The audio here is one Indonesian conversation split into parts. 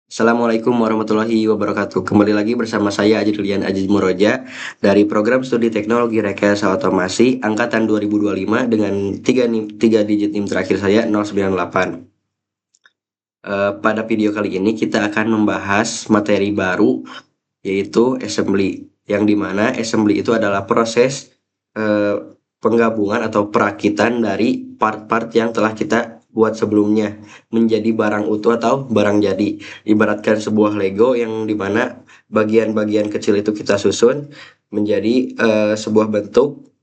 Assalamualaikum warahmatullahi wabarakatuh. Kembali lagi bersama saya Ajrilian Aziz Muroja dari Program Studi Teknologi Rekayasa Otomasi angkatan 2025 dengan 3 digit NIM terakhir saya 098. Pada video kali ini kita akan membahas materi baru yaitu assembly, yang dimana assembly itu adalah proses penggabungan atau perakitan dari part-part yang telah kita buat sebelumnya menjadi barang utuh atau barang jadi. Ibaratkan sebuah Lego yang dimana bagian-bagian kecil itu kita susun menjadi sebuah bentuk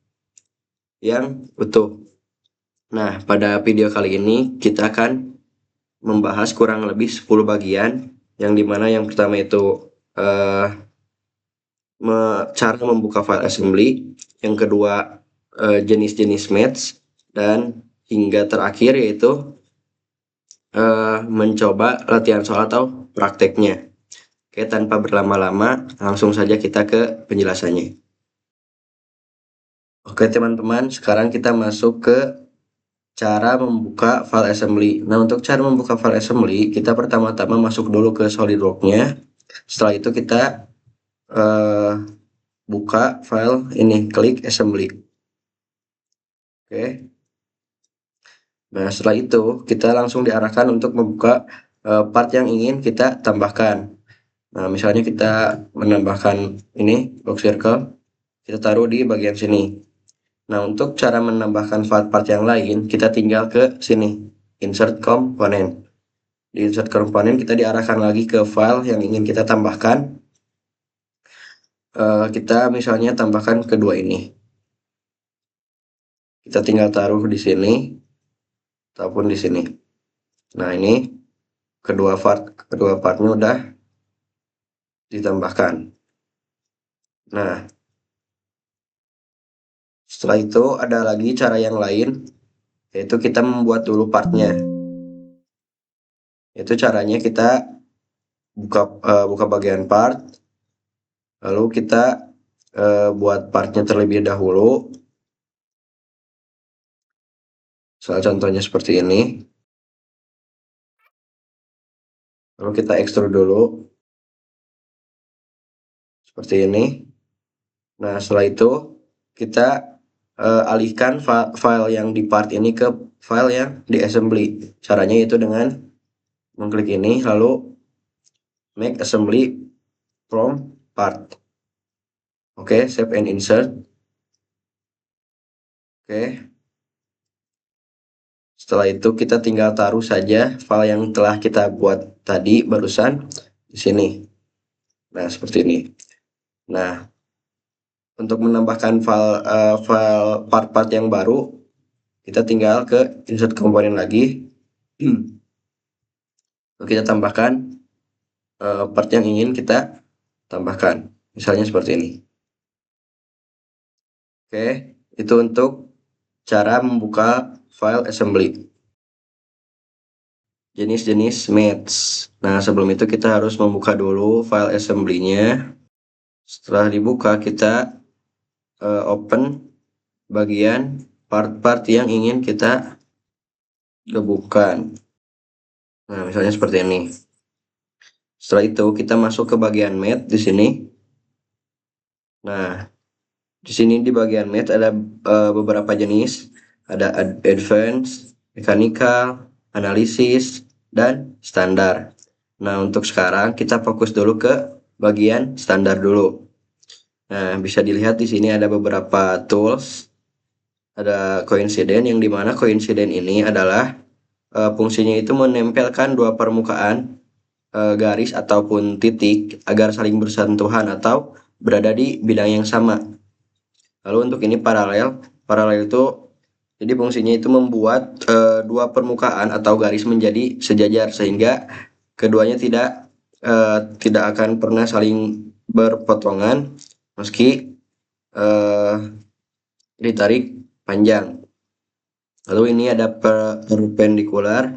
yang utuh. Nah, pada video kali ini kita akan membahas kurang lebih 10 bagian, yang dimana yang pertama itu cara membuka file assembly, yang kedua jenis-jenis match, dan hingga terakhir yaitu mencoba latihan soal atau prakteknya. Oke, tanpa berlama-lama langsung saja kita ke penjelasannya. Oke teman-teman, sekarang kita masuk ke cara membuka file assembly. Nah, untuk cara membuka file assembly, kita pertama-tama masuk dulu ke SolidWorks-nya. Setelah itu kita buka file ini, klik assembly. Oke. Nah, setelah itu kita langsung diarahkan untuk membuka part yang ingin kita tambahkan. Nah, misalnya kita menambahkan ini box circle, kita taruh di bagian sini. Nah, untuk cara menambahkan part-part yang lain, kita tinggal ke sini, insert component. Di insert component kita diarahkan lagi ke file yang ingin kita tambahkan. Kita misalnya tambahkan kedua ini. Kita tinggal taruh di sini ataupun di sini. Nah, ini kedua partnya udah ditambahkan. Nah, setelah itu ada lagi cara yang lain, yaitu kita membuat dulu partnya. Itu caranya kita buka bagian part, lalu kita buat partnya terlebih dahulu. Soal contohnya seperti ini. Lalu kita extrude dulu seperti ini. Nah, setelah itu kita alihkan file yang di part ini ke file yang di assembly. Caranya itu dengan mengklik ini lalu make assembly from part. Oke, save and insert. Oke. Setelah itu kita tinggal taruh saja file yang telah kita buat tadi barusan di sini. Nah, seperti ini. Nah, untuk menambahkan file part-part yang baru, kita tinggal ke insert komponen lagi. Lalu kita tambahkan part yang ingin kita tambahkan. Misalnya seperti ini. Oke, itu untuk cara membuka file assembly. Jenis-jenis match. Nah, sebelum itu kita harus membuka dulu file assembly-nya. Setelah dibuka, kita open bagian part-part yang ingin kita gabungkan. Nah, misalnya seperti ini. Setelah itu kita masuk ke bagian math di sini. Nah, di sini di bagian math ada beberapa jenis, ada advance, mechanical, analisis, dan standar. Nah, untuk sekarang kita fokus dulu ke bagian standar dulu. Nah, bisa dilihat di sini ada beberapa tools. Ada coincident, yang dimana coincident ini adalah fungsinya itu menempelkan dua permukaan garis ataupun titik agar saling bersentuhan atau berada di bidang yang sama. Lalu untuk ini paralel itu jadi fungsinya itu membuat dua permukaan atau garis menjadi sejajar sehingga keduanya tidak akan pernah saling berpotongan meski ditarik panjang. Lalu ini ada perpendikular,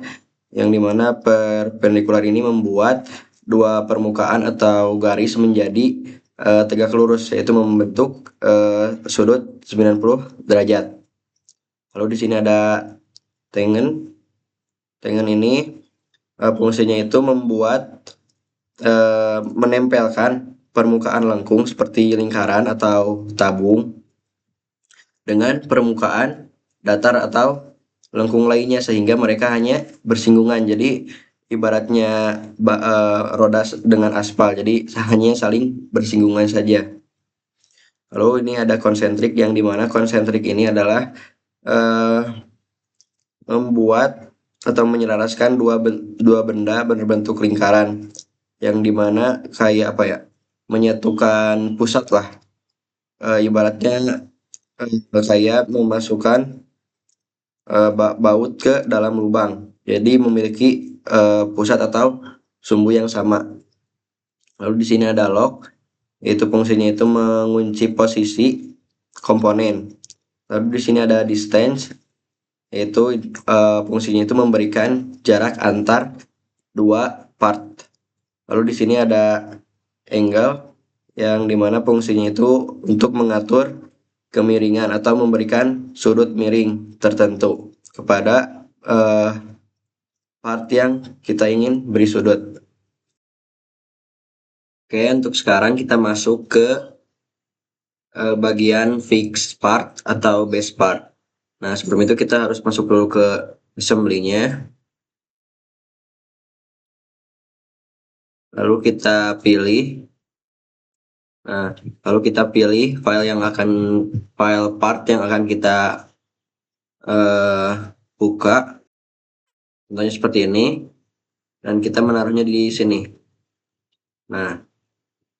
yang dimana perpendikular ini membuat dua permukaan atau garis menjadi tegak lurus, yaitu membentuk sudut 90 derajat. Lalu di sini ada tangent. Tangent ini fungsinya itu membuat menempelkan permukaan lengkung seperti lingkaran atau tabung dengan permukaan datar atau lengkung lainnya sehingga mereka hanya bersinggungan. Jadi ibaratnya roda dengan aspal, jadi hanya saling bersinggungan saja. Lalu ini ada konsentrik yang dimana konsentrik ini adalah eh, membuat atau menyelaraskan dua benda berbentuk lingkaran yang dimana kayak apa ya, menyatukan pusat lah. Ibaratnya kayak memasukkan baut ke dalam lubang, jadi memiliki pusat atau sumbu yang sama. Lalu di sini ada lock, yaitu fungsinya itu mengunci posisi komponen. Lalu di sini ada distance, yaitu fungsinya itu memberikan jarak antar dua part. Lalu di sini ada angle, yang dimana fungsinya itu untuk mengatur kemiringan atau memberikan sudut miring tertentu kepada part yang kita ingin beri sudut. Oke, untuk sekarang kita masuk ke bagian fixed part atau base part. Nah, sebelum itu kita harus masuk dulu ke assembly-nya. Lalu kita pilih. Nah, lalu kita pilih file part yang akan kita buka. Contohnya seperti ini. Dan kita menaruhnya di sini. Nah,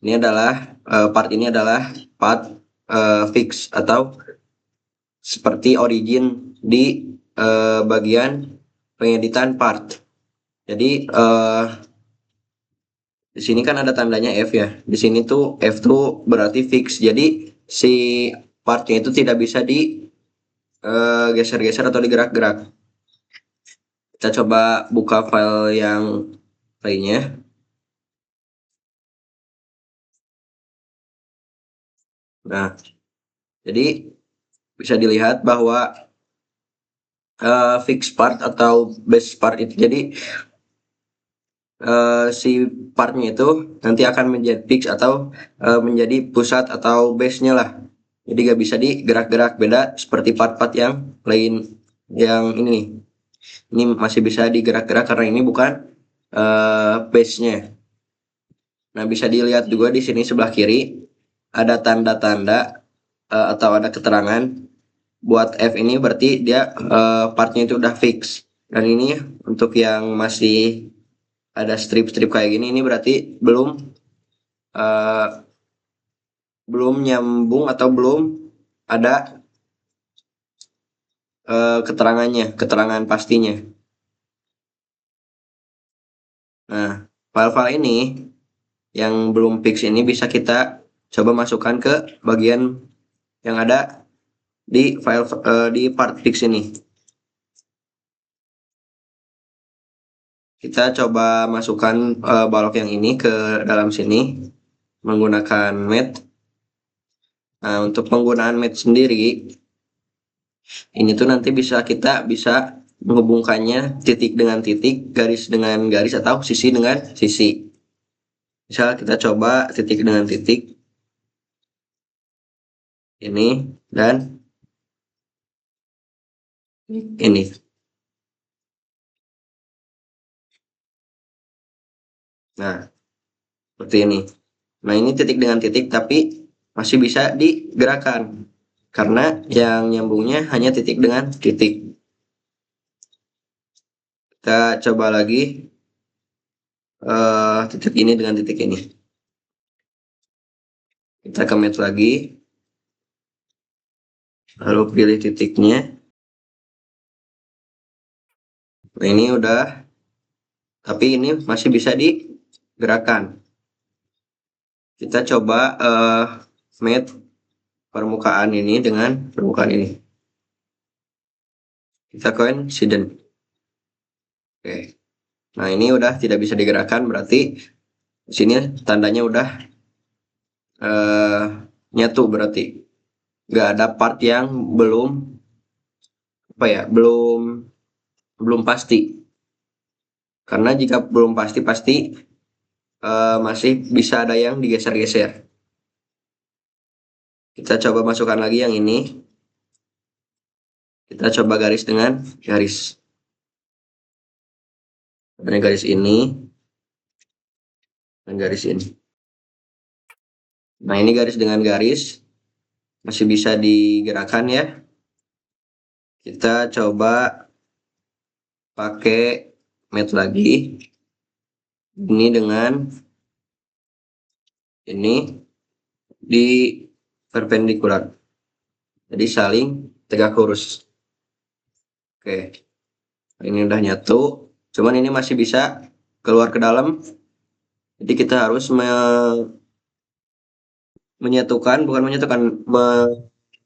ini adalah part ini adalah part fix atau seperti origin di bagian pengeditan part. Jadi di sini kan ada tandanya F ya. Di sini tuh F tuh berarti fix. Jadi si partnya itu tidak bisa di geser-geser atau digerak-gerak. Kita coba buka file yang lainnya. Nah, jadi bisa dilihat bahwa fix part atau base part itu, jadi si partnya itu nanti akan menjadi fix atau menjadi pusat atau base-nya lah. Jadi gak bisa digerak-gerak, beda seperti part-part yang lain yang ini. Ini masih bisa digerak-gerak karena ini bukan base-nya. Nah, bisa dilihat juga di sini sebelah kiri ada tanda-tanda atau ada keterangan buat F ini, berarti dia partnya itu udah fix. Dan ini untuk yang masih ada strip-strip kayak gini, ini berarti belum nyambung atau belum ada keterangan pastinya. Nah, file-file ini yang belum fix ini bisa kita coba masukkan ke bagian yang ada di file di part fix ini. Kita coba masukkan balok yang ini ke dalam sini menggunakan math. Nah, untuk penggunaan math sendiri, ini tuh nanti kita bisa menghubungkannya titik dengan titik, garis dengan garis, atau sisi dengan sisi. Misal kita coba titik dengan titik ini dan ini. Nah, seperti ini. Nah, ini titik dengan titik tapi masih bisa digerakkan karena yang nyambungnya hanya titik dengan titik. Kita coba lagi titik ini dengan titik ini. Kita commit lagi, lalu pilih titiknya. Nah, ini udah, tapi ini masih bisa digerakkan. Kita coba match permukaan ini dengan permukaan ini. Kita coincident. Oke. Nah, ini udah tidak bisa digerakkan, berarti di sini tandanya udah nyatu, berarti nggak ada part yang belum belum pasti. Karena jika belum pasti masih bisa ada yang digeser-geser. Kita coba masukkan lagi yang ini. Kita coba garis dengan garis. Ada garis ini dan garis ini. Nah, ini garis dengan garis masih bisa digerakkan ya. Kita coba pakai mat lagi. Ini dengan ini di perpendikular. Jadi saling tegak lurus. Oke. Ini udah nyatu. Cuman ini masih bisa keluar ke dalam. Jadi kita harus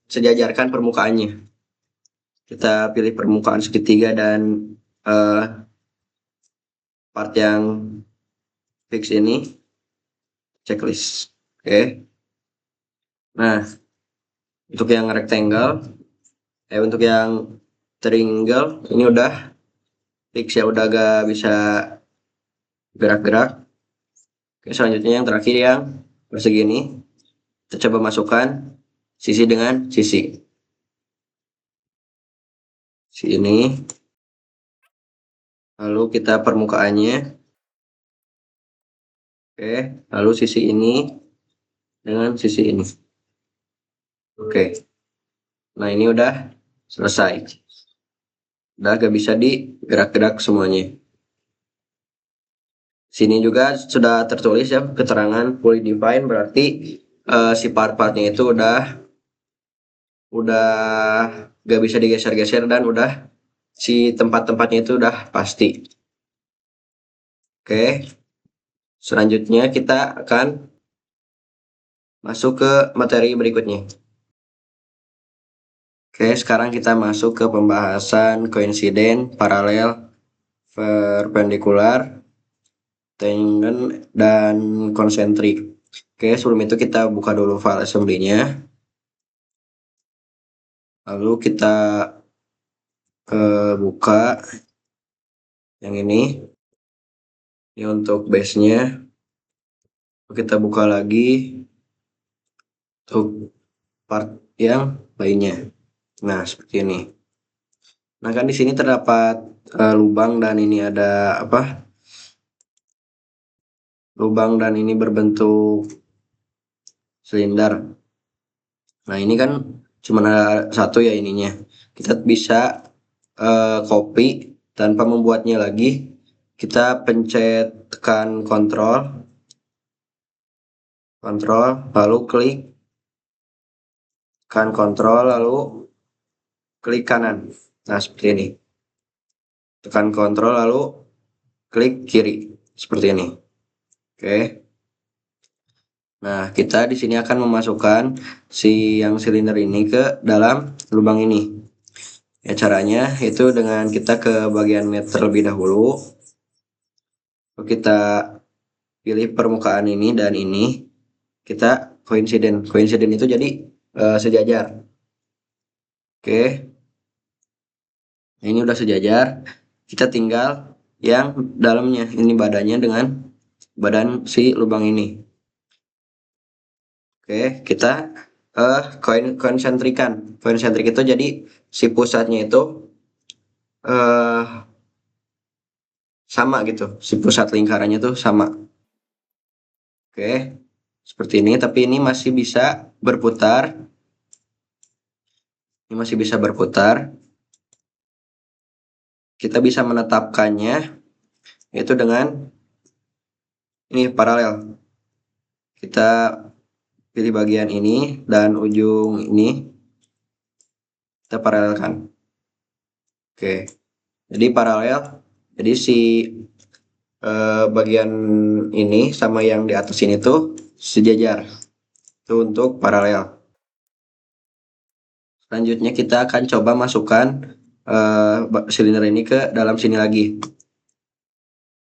sejajarkan permukaannya. Kita pilih permukaan segitiga dan part yang fix ini checklist. Oke. Nah, untuk yang rectangle, untuk yang triangle ini udah fix ya, udah gak bisa gerak-gerak. Oke, selanjutnya yang terakhir yang persegi ini, kita coba masukkan sisi dengan sisi. Ini, lalu kita permukaannya. Oke, lalu sisi ini dengan sisi ini. Oke. Nah, ini udah selesai. Udah gak bisa digerak-gerak semuanya. Sini juga sudah tertulis ya keterangan fully defined, berarti si part-partnya itu udah gak bisa digeser-geser dan udah si tempat-tempatnya itu udah pasti. Oke. Selanjutnya kita akan masuk ke materi berikutnya. Oke, sekarang kita masuk ke pembahasan koinsiden, paralel, perpendikular, tangent, dan konsentrik. Oke, sebelum itu kita buka dulu file assembly-nya. Lalu kita buka yang ini. Ini untuk base-nya. Kita buka lagi untuk part yang lainnya. Nah, seperti ini. Nah, kan di sini terdapat lubang dan ini ada apa? Lubang dan ini berbentuk silinder. Nah, ini kan cuma ada satu ya ininya. Kita bisa copy tanpa membuatnya lagi. Kita pencet tekan kontrol, lalu klik, tekan kontrol, lalu klik kanan. Nah, seperti ini. Tekan kontrol lalu klik kiri seperti ini. Oke. Nah, kita di sini akan memasukkan si yang silinder ini ke dalam lubang ini. Ya, caranya itu dengan kita ke bagian mat terlebih dahulu. Kita pilih permukaan ini dan ini. Kita coincident. Coincident itu jadi sejajar. Oke. Ini udah sejajar. Kita tinggal yang dalamnya, ini badannya dengan badan si lubang ini. Oke, kita konsentrikan. Konsentrik itu jadi si pusatnya itu sama gitu. Si pusat lingkarannya tuh sama. Oke, seperti ini. Tapi ini masih bisa berputar. Ini masih bisa berputar. Kita bisa menetapkannya itu dengan ini paralel. Kita pilih bagian ini dan ujung ini kita paralelkan. Oke, jadi paralel. Jadi si bagian ini sama yang di atas ini tuh sejajar. Itu untuk paralel. Selanjutnya kita akan coba masukkan silinder ini ke dalam sini lagi.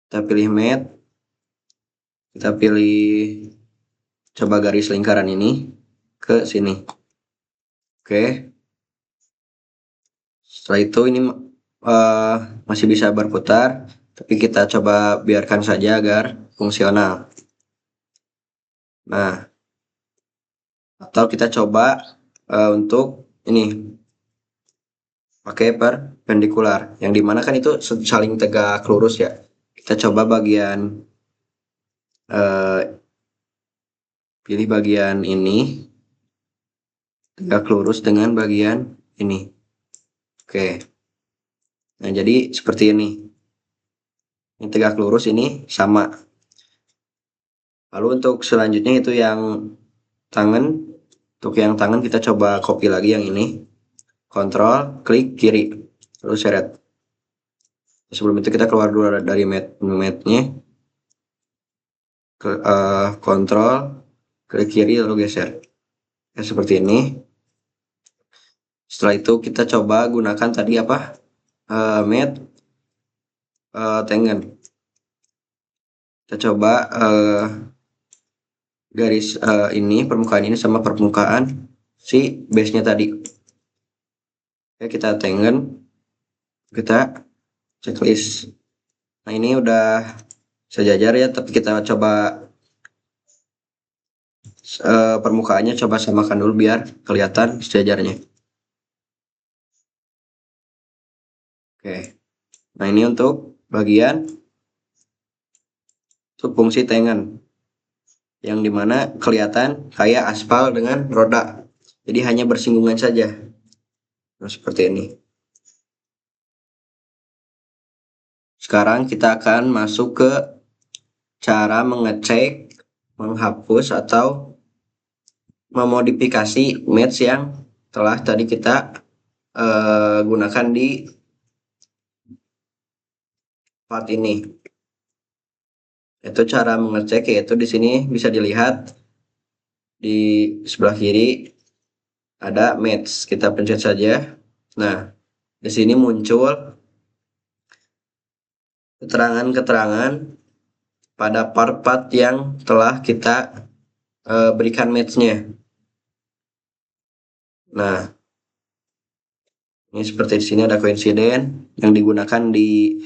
Kita pilih mat. Kita pilih coba garis lingkaran ini ke sini. Oke. Setelah itu ini masih bisa berputar, tapi kita coba biarkan saja agar fungsional. Nah, atau kita coba untuk ini pakai perpendikular, yang dimana kan itu saling tegak lurus ya. Kita coba bagian pilih bagian ini tegak lurus dengan bagian ini. Oke. Nah, jadi seperti ini. Ini tegak lurus, ini sama. Lalu untuk selanjutnya itu yang tangan. Untuk yang tangan kita coba copy lagi yang ini. Kontrol, klik kiri, lalu seret. Sebelum itu kita keluar dulu dari mat-nya. Kontrol, klik kiri, lalu geser. Ya, seperti ini. Setelah itu kita coba gunakan tadi apa? Mat Tengen. Kita coba garis ini, permukaan ini sama permukaan si base-nya tadi. Oke, kita Tengen, kita checklist. Nah, ini udah sejajar ya, tapi kita coba permukaannya coba samakan dulu biar kelihatan sejajarnya. Oke. Nah, ini untuk bagian untuk fungsi Tengen, yang dimana kelihatan kayak aspal dengan roda, jadi hanya bersinggungan saja. Nah, seperti ini. Sekarang kita akan masuk ke cara mengecek, menghapus, atau memodifikasi match yang telah tadi kita gunakan di part ini. Itu cara mengecek, yaitu di sini bisa dilihat di sebelah kiri ada match. Kita pencet saja. Nah, di sini muncul keterangan-keterangan pada part-part yang telah kita berikan match-nya. Nah, ini seperti di sini ada coincident yang digunakan di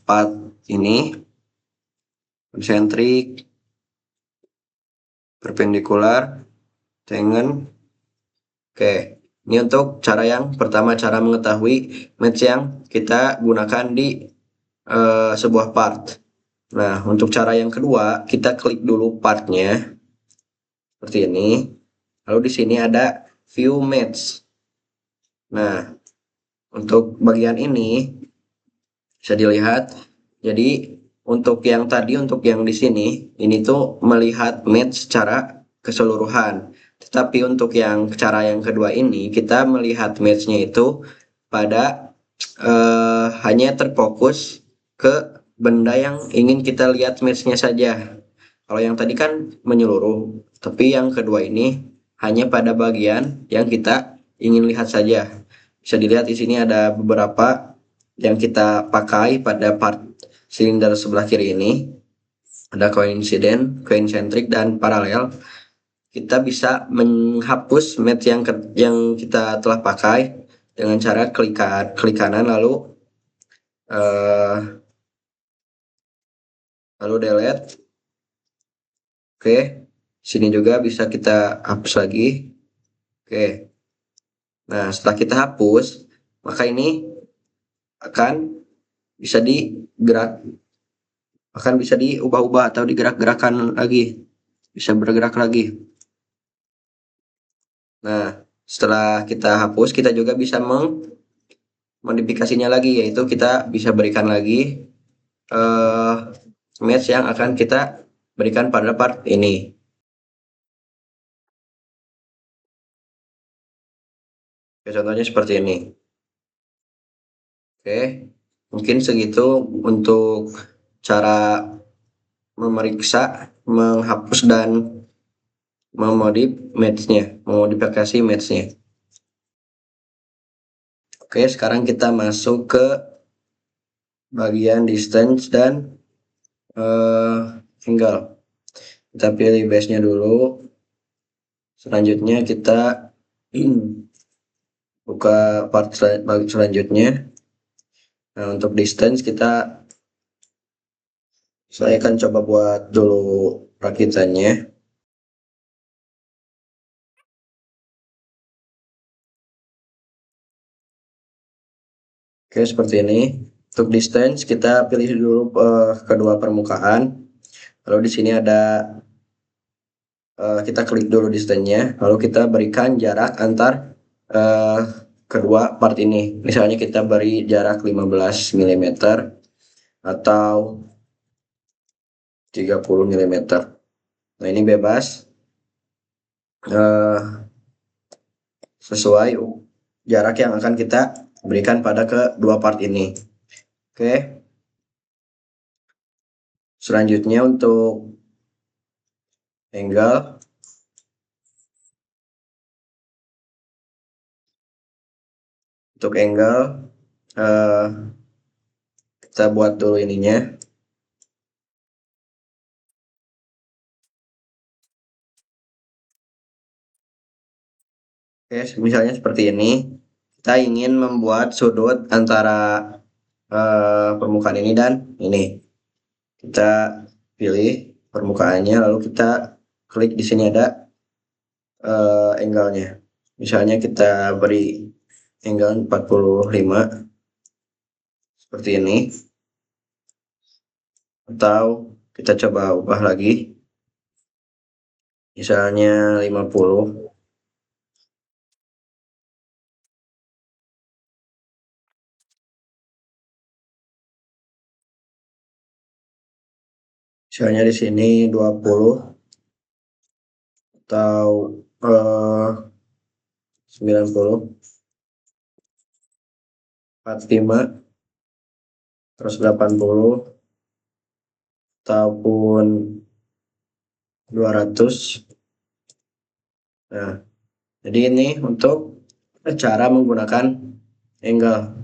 part ini, konsentrik, perpendikular, Tengen. Oke, ini untuk cara yang pertama, cara mengetahui match yang kita gunakan di sebuah part. Nah, untuk cara yang kedua, kita klik dulu partnya seperti ini. Lalu di sini ada view match. Nah, untuk bagian ini bisa dilihat. Jadi untuk yang tadi, untuk yang di sini, ini tuh melihat match secara keseluruhan. Tetapi untuk yang cara yang kedua ini, kita melihat match-nya itu pada hanya terfokus ke benda yang ingin kita lihat match-nya saja. Kalau yang tadi kan menyeluruh, tapi yang kedua ini hanya pada bagian yang kita ingin lihat saja. Bisa dilihat di sini ada beberapa yang kita pakai pada part silinder sebelah kiri ini. Ada coincident, concentric, dan paralel. Kita bisa menghapus match yang kita telah pakai dengan cara klik kanan lalu delete. Oke, sini juga bisa kita hapus lagi. Oke. Nah, setelah kita hapus, maka ini akan bisa diubah-ubah atau digerak-gerakan lagi, bisa bergerak lagi. Nah, setelah kita hapus, kita juga bisa memodifikasinya lagi, yaitu kita bisa berikan lagi match yang akan kita berikan pada part ini. Oke, contohnya seperti ini. Oke, mungkin segitu untuk cara memeriksa, menghapus, dan memodifikasi match-nya. Oke, sekarang kita masuk ke bagian distance dan angle. Kita pilih base-nya dulu. Selanjutnya kita buka part selanjutnya. Nah, untuk distance kita Saya akan coba buat dulu rakitannya. Oke, seperti ini. Untuk distance kita pilih dulu kedua permukaan. Lalu di sini ada kita klik dulu distance-nya, lalu kita berikan jarak antar uh, kedua part ini. Misalnya kita beri jarak 15 mm atau 30 mm. Nah, ini bebas sesuai jarak yang akan kita berikan pada kedua part ini. Oke. Selanjutnya untuk angle eh, kita buat dulu ininya. Oke, misalnya seperti ini. Kita ingin membuat sudut antara permukaan ini dan ini. Kita pilih permukaannya, lalu kita klik di sini ada angle-nya. Misalnya kita beri angle 45 seperti ini, atau kita coba ubah lagi, misalnya 50. Misalnya di sini 20 atau 90, 45, terus 80 ataupun 200. Nah, jadi ini untuk cara menggunakan angle.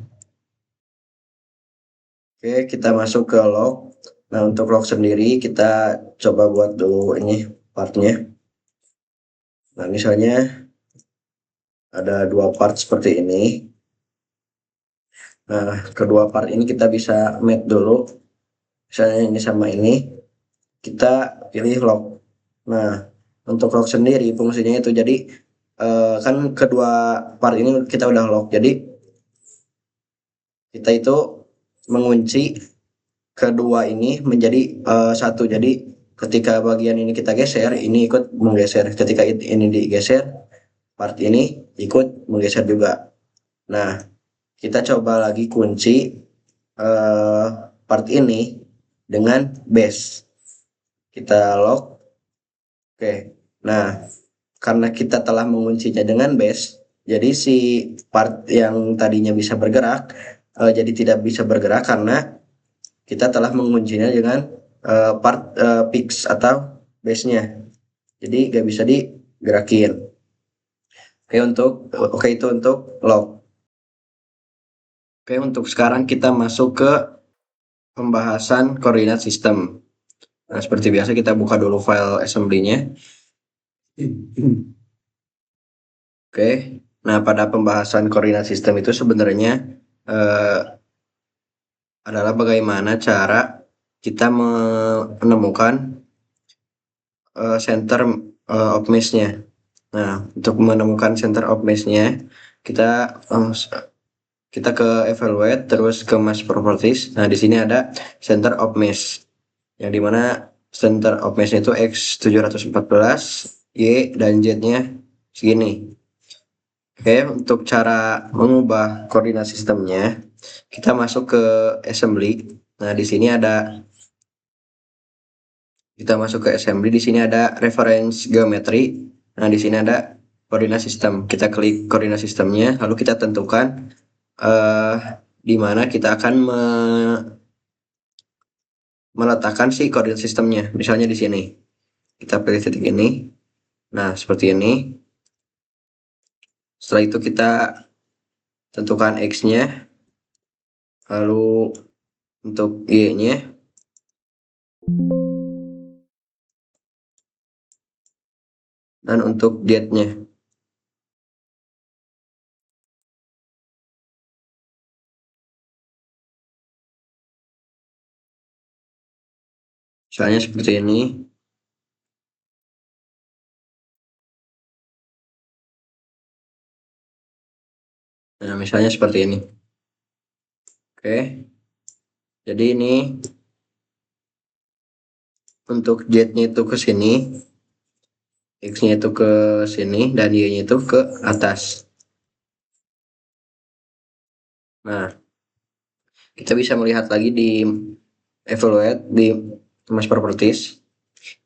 Oke, kita masuk ke log. Nah, untuk log sendiri kita coba buat dulu ini partnya. Nah, misalnya ada dua part seperti ini. Nah, kedua part ini kita bisa match dulu. Misalnya ini sama ini, kita pilih log. Nah, untuk log sendiri fungsinya itu jadi kan kedua part ini kita udah log. Jadi kita itu mengunci kedua ini menjadi satu. Jadi ketika bagian ini kita geser, ini ikut menggeser. Ketika ini digeser, part ini ikut menggeser juga. Nah, kita coba lagi kunci part ini dengan base. Kita lock. Oke. Nah, karena kita telah menguncinya dengan base, jadi si part yang tadinya bisa bergerak jadi tidak bisa bergerak karena kita telah menguncinya dengan part fix atau base-nya. Jadi gak bisa digerakin. Oke itu untuk lock. Oke, untuk sekarang kita masuk ke pembahasan koordinat sistem. Nah, seperti biasa kita buka dulu file assembly-nya. Oke. Nah, pada pembahasan koordinat sistem itu sebenarnya eh, adalah bagaimana cara kita menemukan center of mass-nya. Nah, untuk menemukan center of mass-nya, kita kita ke evaluate terus ke mass properties. Nah, di sini ada center of mass yang dimana center of mass-nya itu x 714, y dan z-nya segini. Oke, untuk cara mengubah koordinat sistemnya, kita masuk ke assembly. Nah, di sini ada di sini ada reference geometry. Nah, di sini ada koordinat sistem. Kita klik koordinat sistemnya, lalu kita tentukan di mana kita akan meletakkan si koordinat sistemnya. Misalnya di sini. Kita pilih titik ini. Nah, seperti ini. Setelah itu kita tentukan x-nya. Lalu untuk y-nya. Dan untuk z-nya. Misalnya seperti ini. Nah, misalnya seperti ini. Oke. Jadi ini untuk Z-nya itu ke sini, X-nya itu ke sini, dan Y-nya itu ke atas. Nah, kita bisa melihat lagi di evaluate di Mass Properties.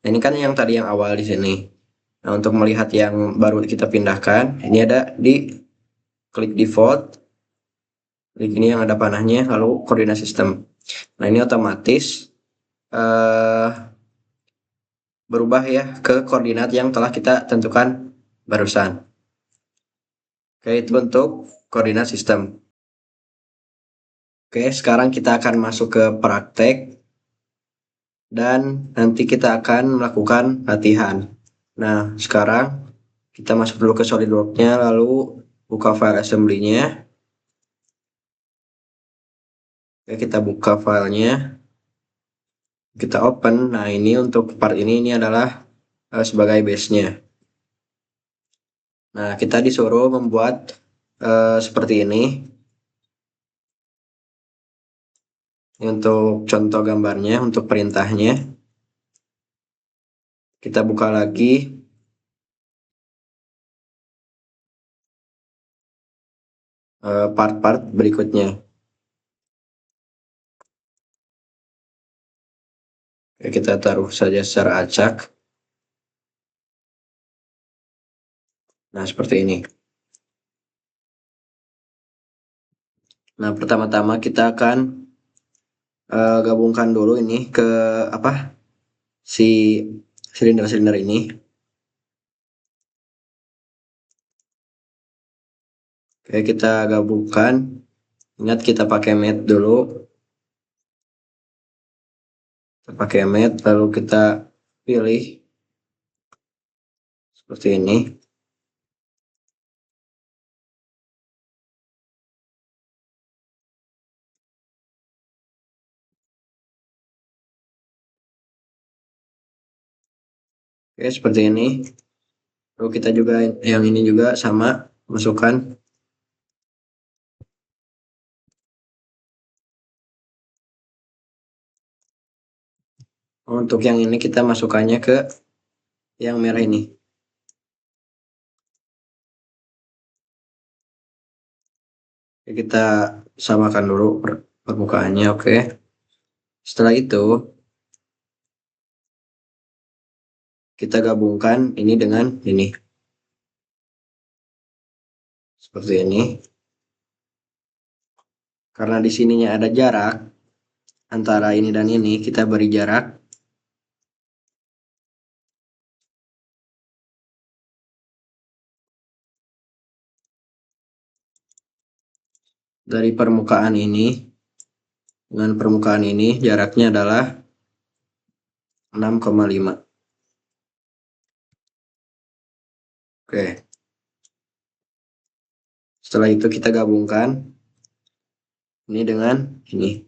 Nah, ini kan yang tadi yang awal di sini. Nah, untuk melihat yang baru kita pindahkan, ini ada di klik default. Klik ini yang ada panahnya, lalu koordinat sistem. Nah, ini otomatis berubah ya ke koordinat yang telah kita tentukan barusan. Oke, itu untuk koordinat sistem. Oke, sekarang kita akan masuk ke praktek dan nanti kita akan melakukan latihan. Nah, sekarang kita masuk dulu ke SolidWorks-nya, lalu buka file assembly-nya. Oke, kita buka filenya, kita open. Nah, ini untuk part ini adalah sebagai base-nya. Nah, kita disuruh membuat seperti ini. Untuk contoh gambarnya, untuk perintahnya, kita buka lagi. Part-part berikutnya. Oke, kita taruh saja secara acak. Nah, seperti ini. Nah, pertama-tama kita akan gabungkan dulu ini ke apa? Si silinder-silinder ini. Oke, kita gabungkan. Ingat kita pakai mat dulu. Kita pakai mat, lalu kita pilih seperti ini. Oke, seperti ini. Lalu kita juga yang ini juga sama, masukkan. Untuk yang ini kita masukkannya ke yang merah ini. Oke, kita samakan dulu permukaannya. Oke. Setelah itu kita gabungkan ini dengan ini. Seperti ini. Karena di sininya ada jarak antara ini dan ini, kita beri jarak. Dari permukaan ini dengan permukaan ini jaraknya adalah 6,5. Oke. Setelah itu kita gabungkan ini dengan ini.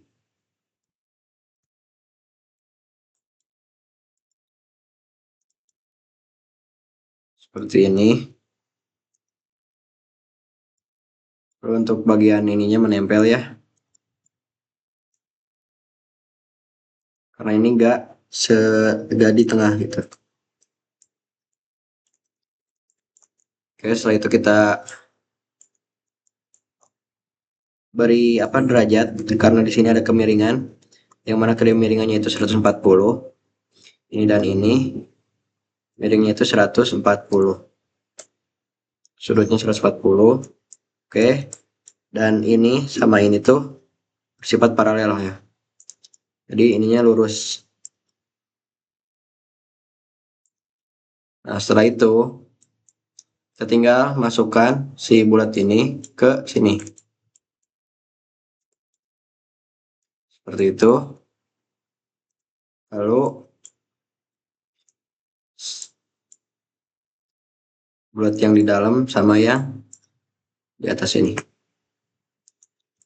Seperti ini. Lalu untuk bagian ininya menempel ya. Karena ini enggak di tengah gitu. Oke, setelah itu kita beri apa derajat, karena di sini ada kemiringan, yang mana kemiringannya itu 140. Ini dan ini miringnya itu 140. Sudutnya 140. Oke. Dan ini sama ini tuh bersifat paralel ya. Jadi ininya lurus. Nah, setelah itu kita tinggal masukkan si bulat ini ke sini. Seperti itu. Lalu bulat yang di dalam sama yang di atas ini.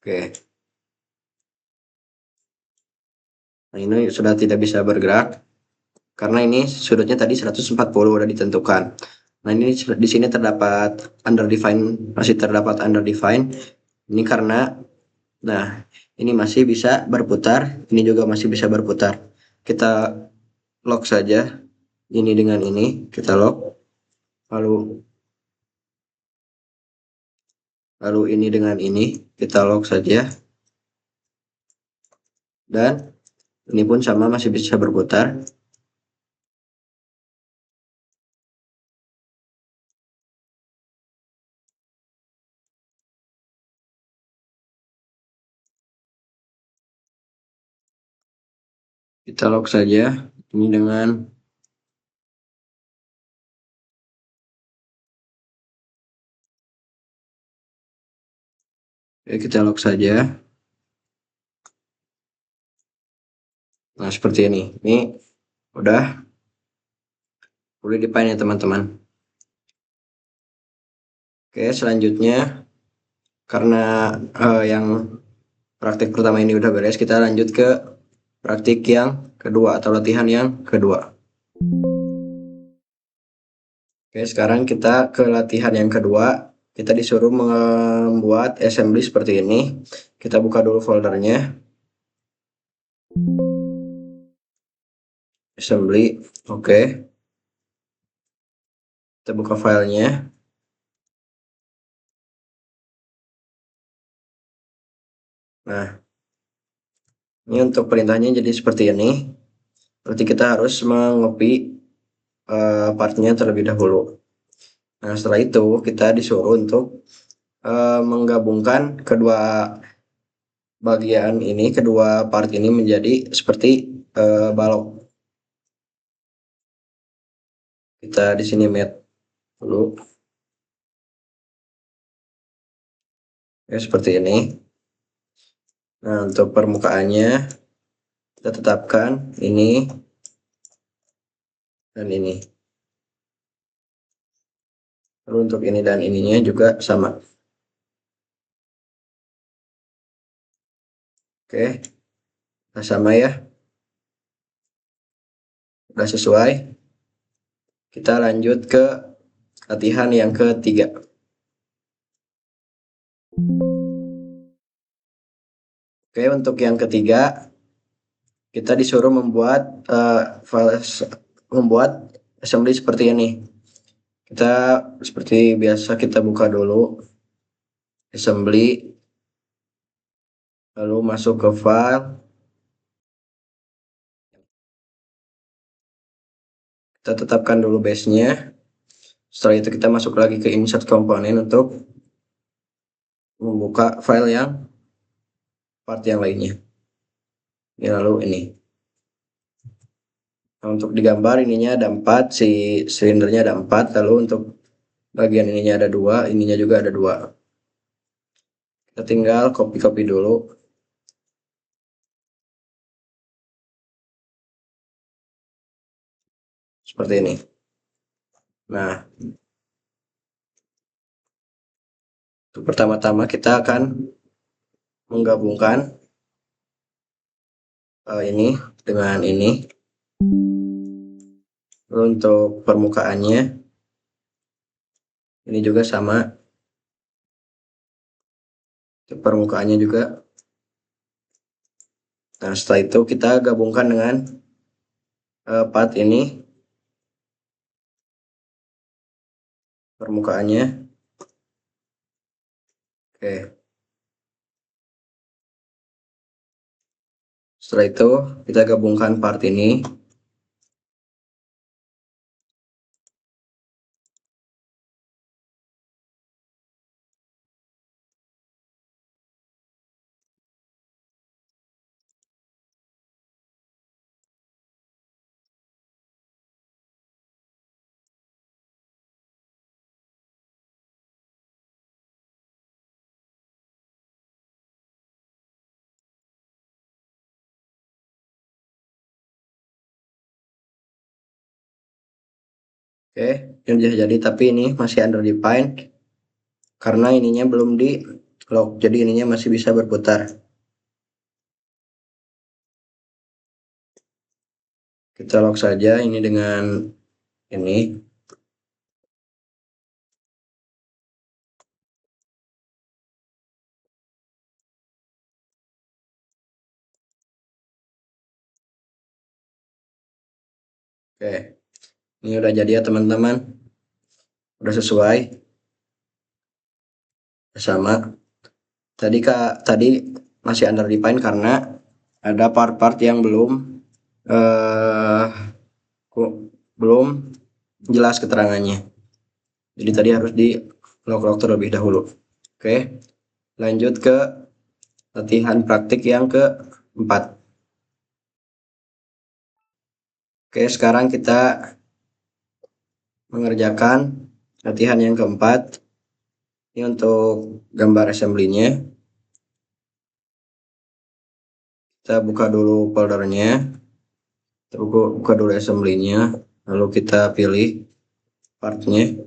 Oke. Nah, ini sudah tidak bisa bergerak. karena ini sudutnya tadi 140 udah ditentukan. Nah, ini di sini terdapat underdefine, masih terdapat underdefine. Ini karena, nah, ini masih bisa berputar, ini juga masih bisa berputar. Kita lock saja ini dengan ini, kita lock. Lalu ini dengan ini kita lock saja. Dan ini pun sama, masih bisa berputar. Kita lock saja ini dengan kita lock saja. Nah, seperti ini. Ini udah boleh define ya teman-teman. Oke, selanjutnya karena yang praktik pertama ini udah beres, kita lanjut ke praktik yang kedua atau latihan yang kedua. Oke, sekarang kita ke latihan yang kedua. Kita disuruh membuat assembly seperti ini. Kita buka dulu foldernya. Assembly, oke. Kita buka filenya. Nah, ini untuk perintahnya jadi seperti ini. Berarti kita harus mengcopy partnya terlebih dahulu. Nah, setelah itu kita disuruh untuk menggabungkan kedua bagian ini, kedua part ini menjadi seperti balok. Kita di sini mat dulu. Ya, seperti ini. Nah, untuk permukaannya kita tetapkan ini dan ini. Lalu untuk ini dan ininya juga sama. Oke, nah sama ya. Udah sesuai. Kita lanjut ke latihan yang ketiga. Oke, untuk yang ketiga kita disuruh membuat assembly seperti ini. Kita seperti biasa kita buka dulu assembly, lalu masuk ke file, kita tetapkan dulu base-nya. Setelah itu kita masuk lagi ke insert komponen untuk membuka file yang part yang lainnya. Ini lalu ini. Nah, untuk digambar ininya ada 4, si silindernya ada 4, lalu untuk bagian ininya ada 2, ininya juga ada 2. Kita tinggal copy dulu. Seperti ini. Nah, untuk pertama-tama kita akan menggabungkan ini dengan ini. Lalu untuk permukaannya ini juga sama. Untuk permukaannya juga. Nah, setelah itu kita gabungkan dengan part ini, permukaannya. Oke. Setelah itu kita gabungkan part ini. Oke, ini sudah jadi, tapi ini masih underdefined karena ininya belum di lock, jadi ininya masih bisa berputar. Kita lock saja ini dengan ini. Oke, ini udah jadi ya teman-teman, udah sesuai, sama. Tadi masih underdefined karena ada part-part yang eh belum jelas keterangannya. Jadi tadi harus di lock terlebih dahulu. Oke, lanjut ke latihan praktik yang keempat. Oke, sekarang kita mengerjakan latihan yang keempat. Ini untuk gambar assembly-nya. Kita buka dulu foldernya. Kita buka dulu assembly-nya. Lalu kita pilih part-nya.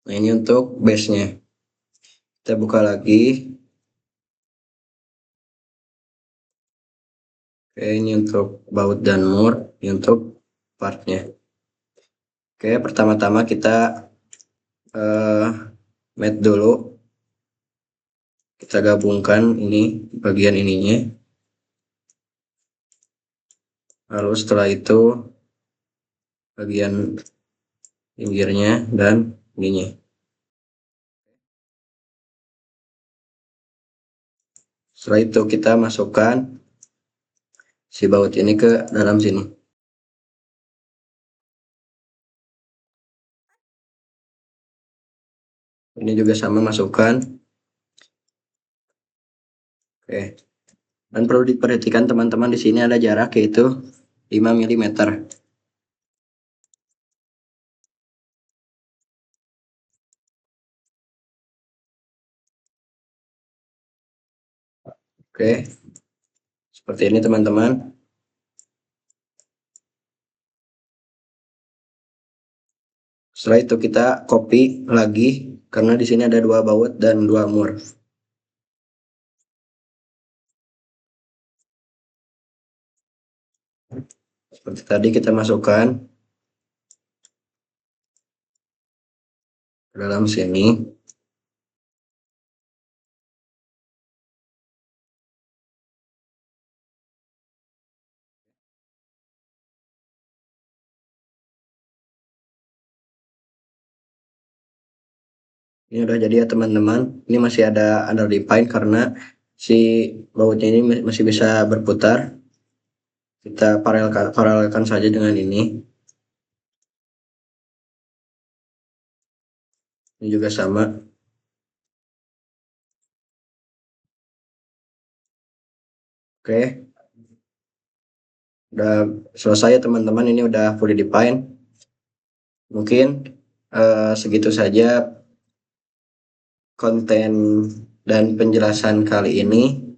Nah, ini untuk base-nya. Kita buka lagi. Oke, ini untuk baut dan mur. Ini untuk part-nya. Oke, pertama-tama kita mat dulu. Kita gabungkan ini bagian ininya. Lalu setelah itu bagian pinggirnya dan ininya. Setelah itu kita masukkan si baut ini ke dalam sini. Ini juga sama, masukkan. Oke. Dan perlu diperhatikan teman-teman, di sini ada jarak yaitu 5 mm. Oke. Seperti ini teman-teman. Setelah itu kita copy lagi karena di sini ada 2 baut dan 2 mur. Seperti tadi kita masukkan ke dalam sini. Ini udah jadi ya teman-teman. Ini masih ada underdefined karena si bautnya ini masih bisa berputar. Kita paralelkan saja dengan ini. Ini juga sama. Oke. Udah selesai ya teman-teman. Ini udah fully defined. Mungkin segitu saja konten dan penjelasan kali ini.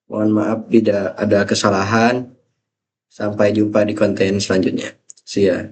Mohon maaf bila ada kesalahan. Sampai jumpa di konten selanjutnya. See ya.